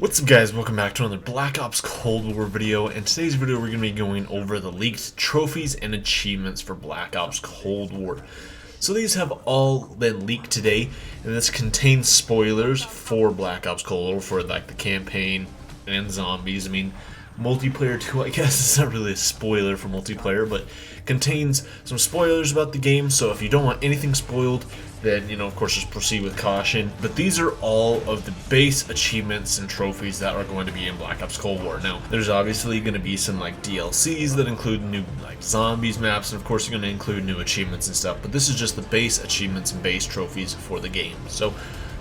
What's up guys, welcome back to another Black Ops Cold War video. In today's video we're going to be going over the leaked trophies and achievements for Black Ops Cold War. So these have all been leaked today, and this contains spoilers for Black Ops Cold War, for like the campaign and zombies. I mean, multiplayer too, I guess. It's not really a spoiler for multiplayer, but contains some spoilers about the game. So if you don't want anything spoiled, then, you know, of course, just proceed with caution. But these are all of the base achievements and trophies that are going to be in Black Ops Cold War. Now, there's obviously going to be some like DLCs that include new like zombies maps, and of course, you're going to include new achievements and stuff. But this is just the base achievements and base trophies for the game. So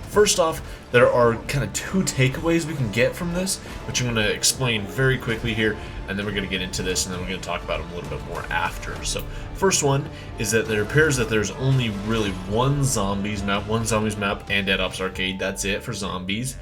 first off, there are kind of two takeaways we can get from this, which I'm going to explain very quickly here, and then we're going to get into this, and then we're going to talk about them a little bit more after. So, first one is that there appears that there's only really one zombies map, and Dead Ops Arcade. That's it for zombies.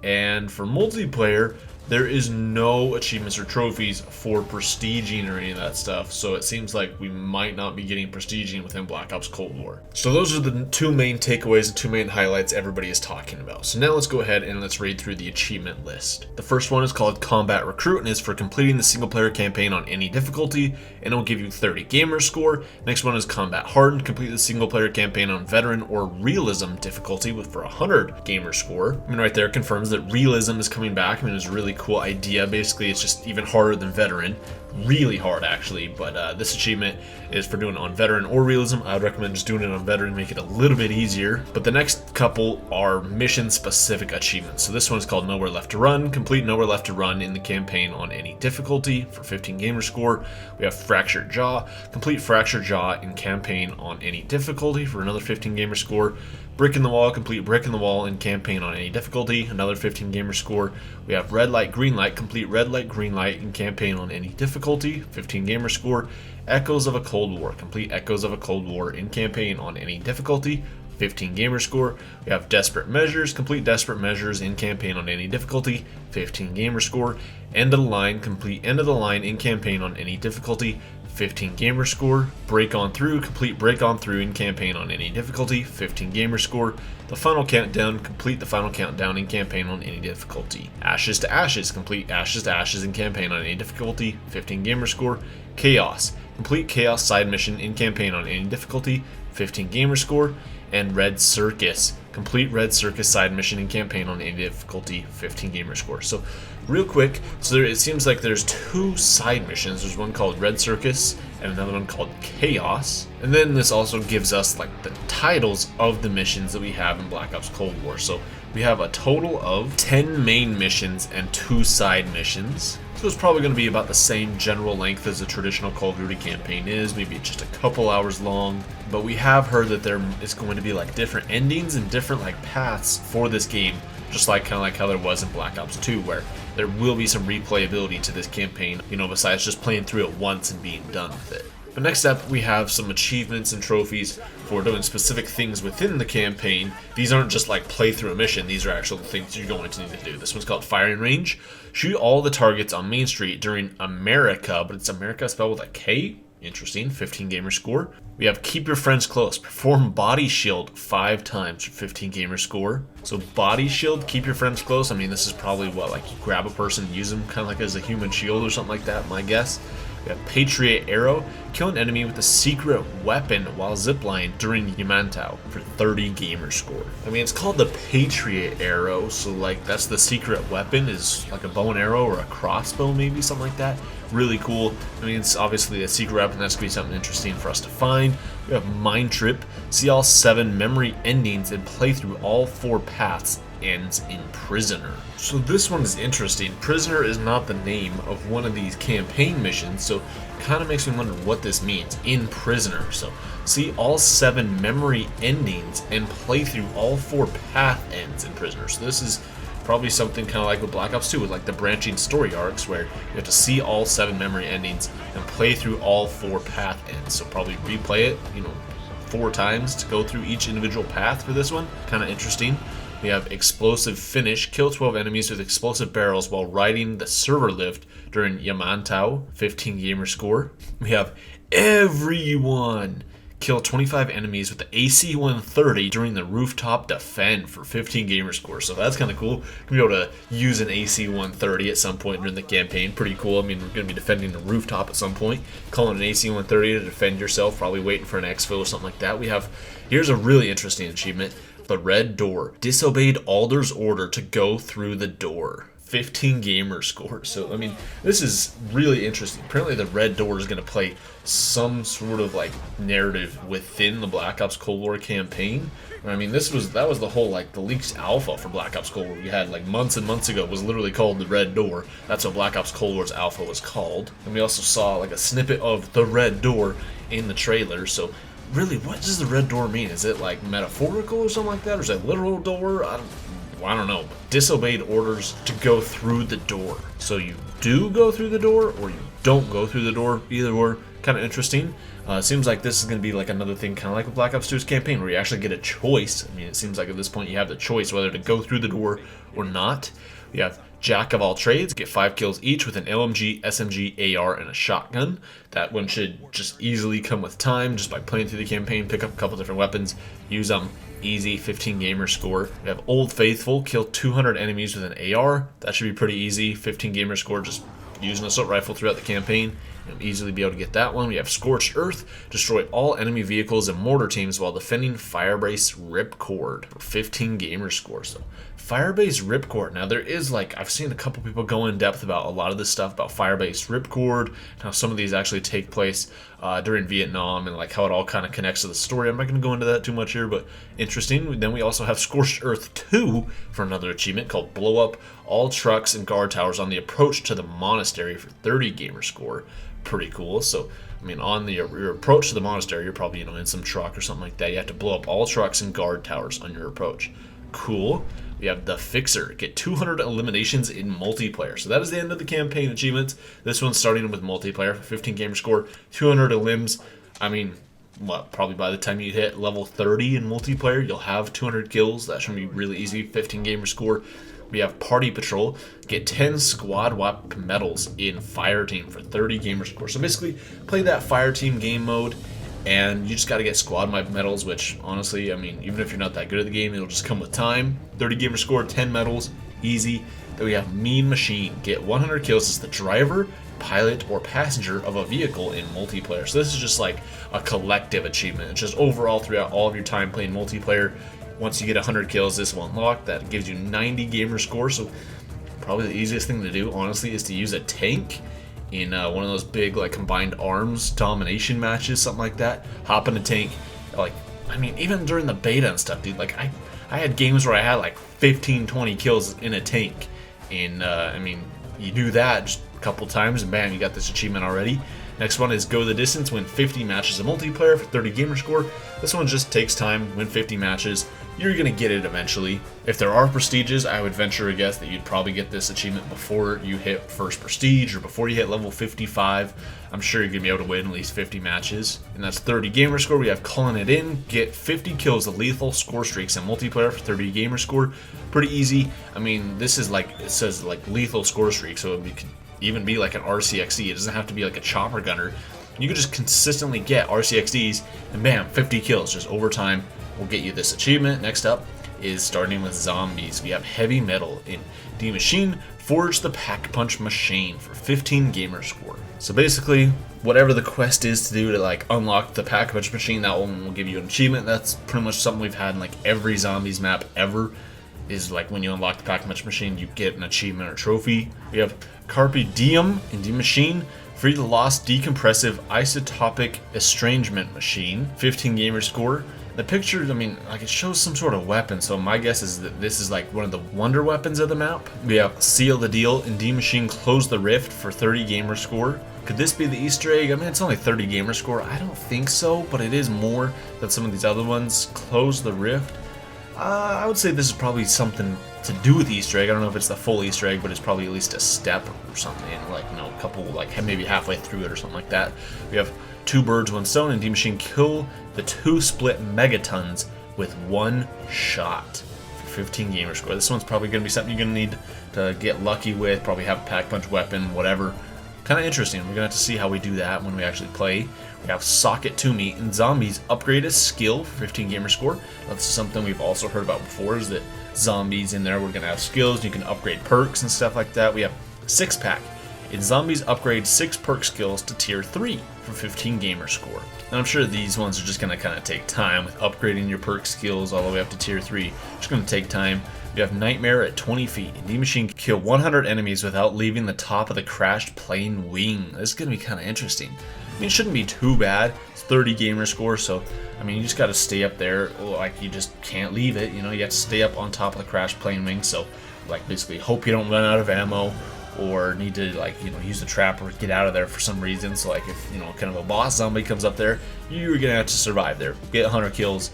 And for multiplayer, there is no achievements or trophies for prestiging or any of that stuff, so it seems like we might not be getting prestiging within Black Ops Cold War. So those are the two main takeaways and two main highlights everybody is talking about. So now let's go ahead and let's read through the achievement list. The first one is called Combat Recruit and is for completing the single player campaign on any difficulty, and it will give you 30 gamer score. Next one is Combat Hardened, complete the single player campaign on Veteran or Realism difficulty for 100 gamer score. I mean, right there confirms that Realism is coming back. I mean, it's really cool idea. Basically, it's just even harder than Veteran, really hard actually, but this achievement is for doing it on Veteran or Realism. I would recommend just doing it on Veteran, make it a little bit easier. But the next couple are mission specific achievements. So this one is called Nowhere Left to Run, complete Nowhere Left to Run in the campaign on any difficulty for 15 gamer score. We have Fractured Jaw, complete Fractured Jaw in campaign on any difficulty for another 15 gamer score. Brick in the Wall, complete Brick in the Wall in campaign on any difficulty, another 15 gamer score. We have Red Light, Green Light, complete Red Light, Green Light in campaign on any difficulty, 15 gamer score. Echoes of a Cold War, complete Echoes of a Cold War in campaign on any difficulty, 15 gamer score. We have Desperate Measures, complete Desperate Measures in campaign on any difficulty, 15 gamer score. End of the Line, complete End of the Line in campaign on any difficulty, 15 gamer score. Break On Through, complete Break On Through in campaign on any difficulty, 15 gamer score. The Final Countdown, complete the Final Countdown in campaign on any difficulty. Ashes to Ashes, complete Ashes to Ashes in campaign on any difficulty, 15 gamer score. Chaos, complete Chaos side mission in campaign on any difficulty, 15 gamer score. And Red Circus, complete Red Circus side mission in campaign on any difficulty, 15 gamer score. So real quick, it seems like there's two side missions. There's one called Red Circus and another one called Chaos. And then this also gives us like the titles of the missions that we have in Black Ops Cold War. So we have a total of 10 main missions and 2 side missions. So it's probably going to be about the same general length as a traditional Call of Duty campaign is, maybe just a couple hours long. But we have heard that there is going to be like different endings and different like paths for this game, just like kind of like how there was in Black Ops 2, where there will be some replayability to this campaign, you know, besides just playing through it once and being done with it. But next up, we have some achievements and trophies for doing specific things within the campaign. These aren't just like play through a mission, these are actual things you're going to need to do. This one's called Firing Range. Shoot all the targets on Main Street during America, but it's America spelled with a K. Interesting, 15 gamer score. We have Keep Your Friends Close. Perform Body Shield 5 times for 15 gamer score. So Body Shield, Keep Your Friends Close. I mean, this is probably what, like you grab a person and use them kind of like as a human shield or something like that, my guess. We have Patriot Arrow. Kill an enemy with a secret weapon while ziplining during Yamantau for 30 gamer score. I mean, it's called the Patriot Arrow, so like that's the secret weapon, is like a bow and arrow or a crossbow, maybe something like that. Really cool. I mean, it's obviously a secret weapon. That's gonna be something interesting for us to find. We have Mind Trip. See all 7 memory endings and play through all 4 paths. Ends in Prisoner. So this one is interesting. Prisoner is not the name of one of these campaign missions, so kind of makes me wonder what this means. In Prisoner. So see all 7 memory endings and play through all 4 path ends in Prisoner. So this is probably something kind of like with Black Ops 2, with like the branching story arcs, where you have to see all 7 memory endings and play through all 4 path ends. So probably replay it, you know, 4 times to go through each individual path for this one. Kind of interesting. We have Explosive Finish. Kill 12 enemies with explosive barrels while riding the server lift during Yamantau. 15 gamer score. We have Everyone. Kill 25 enemies with the AC-130 during the rooftop defend for 15 gamer score. So that's kind of cool. You'll be able to use an AC-130 at some point during the campaign. Pretty cool. I mean, we're going to be defending the rooftop at some point. Calling an AC-130 to defend yourself, probably waiting for an exfil or something like that. Here's a really interesting achievement. The Red Door. Disobeyed Alder's order to go through the door. 15 gamer score. So, I mean, this is really interesting. Apparently the Red Door is going to play some sort of like narrative within the Black Ops Cold War campaign. I mean, that was the whole like the leaked alpha for Black Ops Cold War we had like months and months ago was literally called the Red Door. That's what Black Ops Cold War's alpha was called. And we also saw like a snippet of the Red Door in the trailer. So really, what does the Red Door mean? Is it like metaphorical or something like that? Or is it a literal door? I don't know. Disobeyed orders to go through the door. So you do go through the door or you don't go through the door. Either or, kind of interesting. It seems like this is going to be like another thing, kind of like a Black Ops 2's campaign, where you actually get a choice. I mean, it seems like at this point you have the choice whether to go through the door or not. We have Jack of all trades, get 5 kills each with an LMG, SMG, AR, and a shotgun. That one should just easily come with time, just by playing through the campaign, pick up a couple different weapons, use them. Easy, 15 gamer score. We have Old Faithful, kill 200 enemies with an AR. That should be pretty easy. 15 gamer score, just use an assault rifle throughout the campaign. You'll easily be able to get that one. We have Scorched Earth, destroy all enemy vehicles and mortar teams while defending Firebase Ripcord for 15 gamer score. So Firebase Ripcord. Now there is like, I've seen a couple people go in depth about a lot of this stuff about Firebase Ripcord and how some of these actually take place during Vietnam and like how it all kind of connects to the story. I'm not going to go into that too much here, but interesting. Then we also have Scorched Earth 2 for another achievement called Blow Up All Trucks and Guard Towers on the approach to the monastery for 30 gamer score. Pretty cool. So I mean, on your approach to the monastery, you're probably in some truck or something like that. You have to blow up all trucks and guard towers on your approach. Cool. We have the Fixer, get 200 eliminations in multiplayer. So that is the end of the campaign achievements. This one's starting with multiplayer for 15 gamer score, 200 elims. I mean, what, probably by the time you hit level 30 in multiplayer, you'll have 200 kills. That should be really easy. 15 gamer score. We have Party Patrol, get 10 squad WAP medals in Fireteam for 30 gamer score. So basically, play that Fireteam game mode, and you just got to get squad medals, which honestly, I mean, even if you're not that good at the game, it'll just come with time. 30 gamer score, 10 medals, easy. Then we have Mean Machine, get 100 kills as the driver, pilot, or passenger of a vehicle in multiplayer. So this is just like a collective achievement. It's just overall throughout all of your time playing multiplayer. Once you get 100 kills, this will unlock. That gives you 90 gamer score. So probably the easiest thing to do, honestly, is to use a tank in one of those big like combined arms domination matches, something like that. Hop in a tank. Like, I mean, even during the beta and stuff, dude, like I had games where I had like 15, 20 kills in a tank. And I mean, you do that just a couple times and bam, you got this achievement already. Next one is Go the Distance, win 50 matches of multiplayer for 30 gamer score. This one just takes time, win 50 matches. You're going to get it eventually. If there are prestiges, I would venture a guess that you'd probably get this achievement before you hit first prestige or before you hit level 55. I'm sure you're going to be able to win at least 50 matches. And that's 30 gamer score. We have Calling It In, get 50 kills of lethal score streaks in multiplayer for 30 gamer score. Pretty easy. I mean, this is like, it says like lethal score streak, so it could even be like an RCXD. It doesn't have to be like a chopper gunner. You can just consistently get RCXDs and bam, 50 kills just over time will get you this achievement. Next up is starting with zombies. We have Heavy Metal in D Machine, Forge the Pack Punch Machine for 15 gamer score. So basically, whatever the quest is to do to like unlock the Pack Punch Machine, that one will give you an achievement. That's pretty much something we've had in like every zombies map ever. Is like when you unlock the Pack Punch Machine, you get an achievement or trophy. We have Carpe Diem in D Machine, free the lost decompressive isotopic estrangement machine, 15 gamer score. The picture, I mean, like it shows some sort of weapon, so my guess is that this is like one of the wonder weapons of the map. We have Seal the Deal in D Machine, close the rift for 30 gamer score. Could this be the Easter egg? I mean, it's only 30 gamer score. I don't think so, but it is more than some of these other ones. Close the rift. I would say this is probably something to do with the Easter egg. I don't know if it's the full Easter egg, but it's probably at least a step or something, like, you know, a couple, like maybe halfway through it or something like that. We have 2 birds, 1 stone, and D Machine kill the 2 split megatons with 1 shot for 15 gamer score. This one's probably going to be something you're going to need to get lucky with, probably have a pack punch weapon, whatever. kind of interesting. We're going to have to see how we do that when we actually play. We have Socket to Me and Zombies upgrade a skill for 15 gamer score. That's something we've also heard about before, is that zombies in there, we're going to have skills. You can upgrade perks and stuff like that. We have 6-pack. In Zombies, upgrade 6 perk skills to tier 3 for 15 gamer score. And I'm sure these ones are just going to kind of take time with upgrading your perk skills all the way up to tier 3. It's going to take time. We have Nightmare at 20 feet. D Machine can kill 100 enemies without leaving the top of the crashed plane wing. This is going to be kind of interesting. I mean, it shouldn't be too bad. It's 30 gamer score, so I mean, you just got to stay up there. Like, you just can't leave it. You know, you have to stay up on top of the crashed plane wing. So, like, basically, hope you don't run out of ammo, or need to, like, you know, use the trap or get out of there for some reason. So, like, if, you know, kind of a boss zombie comes up there, you're gonna have to survive there. Get 100 kills.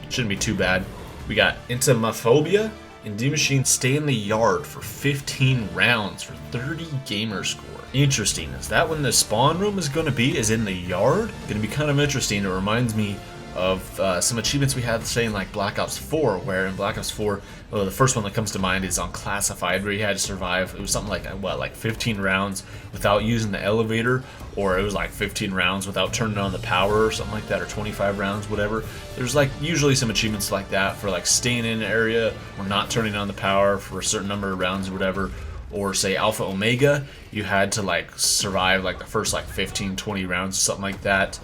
Shouldn't be too bad. We got Intimaphobia and D Machine stay in the yard for 15 rounds for 30 gamer score. Interesting. Is that when the spawn room is going to be? Is in the yard? Going to be kind of interesting. It reminds me of some achievements we had, saying like Black Ops 4, where in Black Ops 4, the first one that comes to mind is on Classified, where you had to survive. It was something like, what, like 15 rounds without using the elevator, or it was like 15 rounds without turning on the power or something like that, or 25 rounds, whatever. There's like usually some achievements like that for like staying in an area or not turning on the power for a certain number of rounds or whatever. Or say Alpha Omega, you had to like survive like the first like 15, 20 rounds, something like that.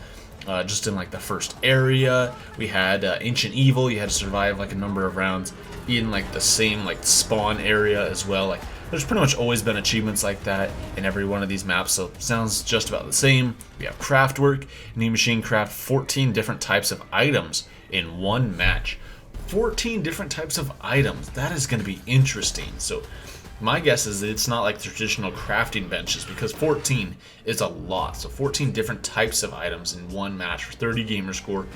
Just in like the first area. We had Ancient Evil, you had to survive like a number of rounds in like the same like spawn area as well. Like, there's pretty much always been achievements like that in every one of these maps, so it sounds just about the same. We have Craftwork. New Machine craft 14 different types of items in one match. 14 different types of items. That is going to be interesting. So my guess is that it's not like traditional crafting benches, because 14 is a lot. So 14 different types of items in one match for 30 gamer score.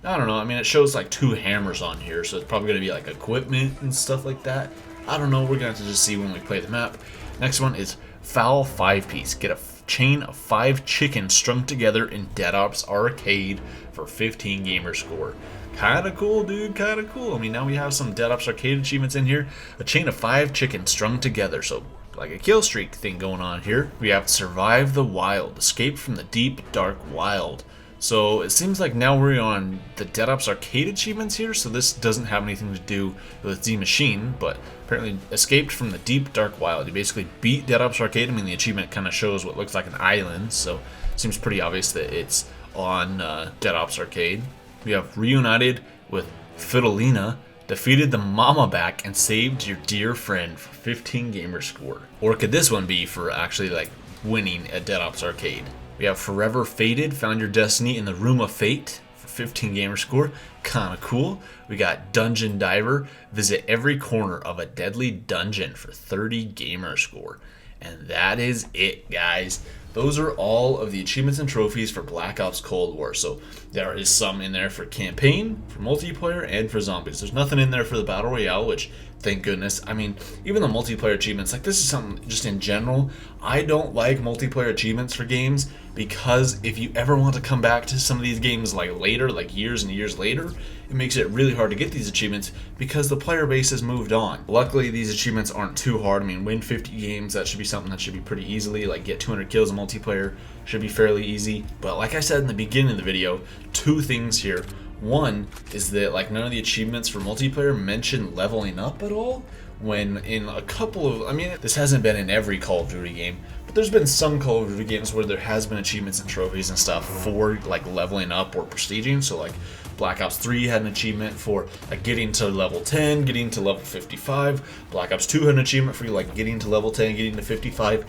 I don't know. I mean, it shows like 2 hammers on here, so it's probably going to be like equipment and stuff like that. I don't know. We're going to have to just see when we play the map. Next one is Foul 5-piece. Get a chain of 5 chickens strung together in Dead Ops Arcade for 15 gamer score. Kind of cool, dude. Kind of cool. I mean, now we have some Dead Ops Arcade achievements in here. A chain of 5 chickens strung together, so like a kill streak thing going on here. We have Survive the Wild. Escape from the deep, dark wild. So it seems like now we're on the Dead Ops Arcade achievements here, so this doesn't have anything to do with D Machine, but apparently escaped from the deep, dark wild. You basically beat Dead Ops Arcade. I mean, the achievement kind of shows what looks like an island, so it seems pretty obvious that it's on Dead Ops Arcade. We have Reunited with Fidelina, defeated the Mama Back, and saved your dear friend for 15 gamer score. Or could this one be for actually like winning at Dead Ops Arcade? We have Forever Fated, found your destiny in the Room of Fate for 15 gamer score. Kinda cool. We got Dungeon Diver, visit every corner of a deadly dungeon for 30 gamer score. And that is it, guys. Those are all of the achievements and trophies for Black Ops Cold War. So there is some in there for campaign, for multiplayer, and for zombies. There's nothing in there for the Battle Royale, which, thank goodness. I mean, even the multiplayer achievements, like this is something just in general. I don't like multiplayer achievements for games, because if you ever want to come back to some of these games like later, like years and years later, it makes it really hard to get these achievements because the player base has moved on. Luckily, these achievements aren't too hard. I mean, win 50 games, that should be something that should be pretty easily. Like, get 200 kills in multiplayer should be fairly easy. But like I said in the beginning of the video, 2 things here. One is that like none of the achievements for multiplayer mention leveling up at all, when in a couple of, I mean, this hasn't been in every Call of Duty game, but there's been some Call of Duty games where there has been achievements and trophies and stuff for like leveling up or prestiging. So like Black Ops 3 had an achievement for like getting to level 10, getting to level 55. Black Ops 2 had an achievement for like getting to level 10, getting to 55.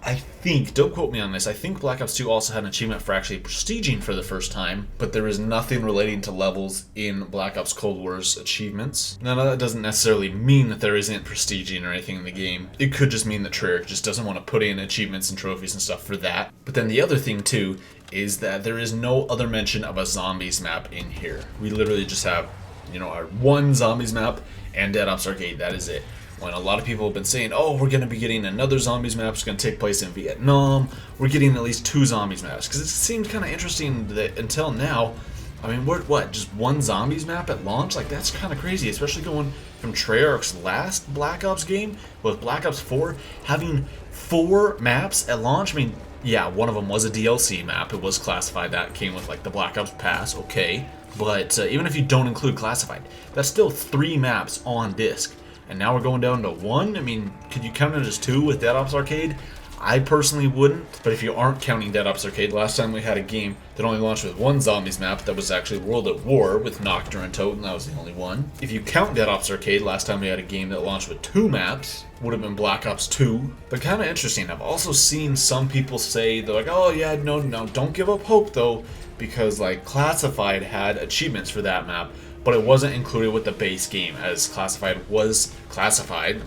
I think, don't quote me on this, I think Black Ops 2 also had an achievement for actually prestiging for the first time, but there is nothing relating to levels in Black Ops Cold War's achievements. Now, that doesn't necessarily mean that there isn't prestiging or anything in the game. It could just mean that Treyarch just doesn't want to put in achievements and trophies and stuff for that. But then the other thing too is that there is no other mention of a zombies map in here. We literally just have, you know, our one zombies map and Dead Ops Arcade. That is it. When a lot of people have been saying, oh, we're going to be getting another zombies map, it's going to take place in Vietnam, we're getting at least 2 zombies maps. Because it seemed kind of interesting that until now, I mean, we're, what, just one zombies map at launch? Like, that's kind of crazy, especially going from Treyarch's last Black Ops game, with Black Ops 4 having 4 maps at launch. I mean, yeah, one of them was a DLC map. It was classified. That came with like the Black Ops Pass, okay. But even if you don't include classified, that's still 3 maps on disc. And now we're going down to 1. I mean, could you count it as 2 with Dead Ops Arcade? I personally wouldn't, but if you aren't counting Dead Ops Arcade, last time we had a game that only launched with 1 Zombies map that was actually World at War with Nocturne and Toad, and that was the only one. If you count Dead Ops Arcade, last time we had a game that launched with 2 maps, would have been Black Ops 2. But kind of interesting, I've also seen some people say, they're like, oh yeah, no, don't give up hope though, because like Classified had achievements for that map, but it wasn't included with the base game, as Classified was classified,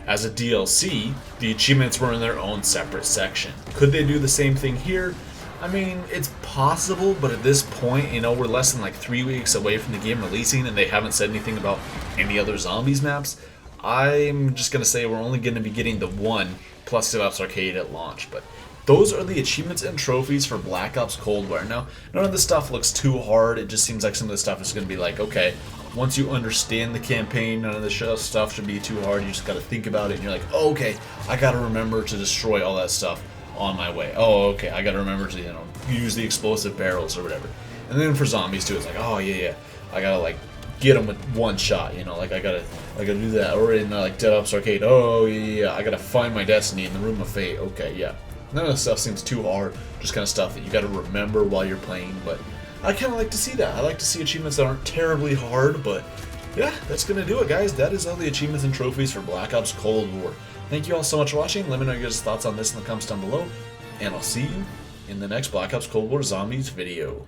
as a DLC. The achievements were in their own separate section. Could they do the same thing here? I mean, it's possible, but at this point, you know, we're less than like 3 weeks away from the game releasing, and they haven't said anything about any other Zombies maps. I'm just gonna say we're only gonna be getting the 1 plus Dead Ops Arcade at launch, but those are the achievements and trophies for Black Ops Cold War. Now, none of this stuff looks too hard. It just seems like some of the stuff is going to be like, okay, once you understand the campaign, none of the stuff should be too hard. You just got to think about it, and you're like, oh, okay, I got to remember to destroy all that stuff on my way. Oh, okay, I got to remember to, you know, use the explosive barrels or whatever. And then for zombies too, it's like, oh yeah, I gotta like get them with 1 shot, you know, like I gotta do that. Or in like Dead Ops Arcade, oh yeah, I gotta find my destiny in the Room of Fate. Okay, yeah. None of this stuff seems too hard, just kind of stuff that you got to remember while you're playing, but I kind of like to see that. I like to see achievements that aren't terribly hard, but yeah, that's going to do it, guys. That is all the achievements and trophies for Black Ops Cold War. Thank you all so much for watching. Let me know your guys' thoughts on this in the comments down below, and I'll see you in the next Black Ops Cold War Zombies video.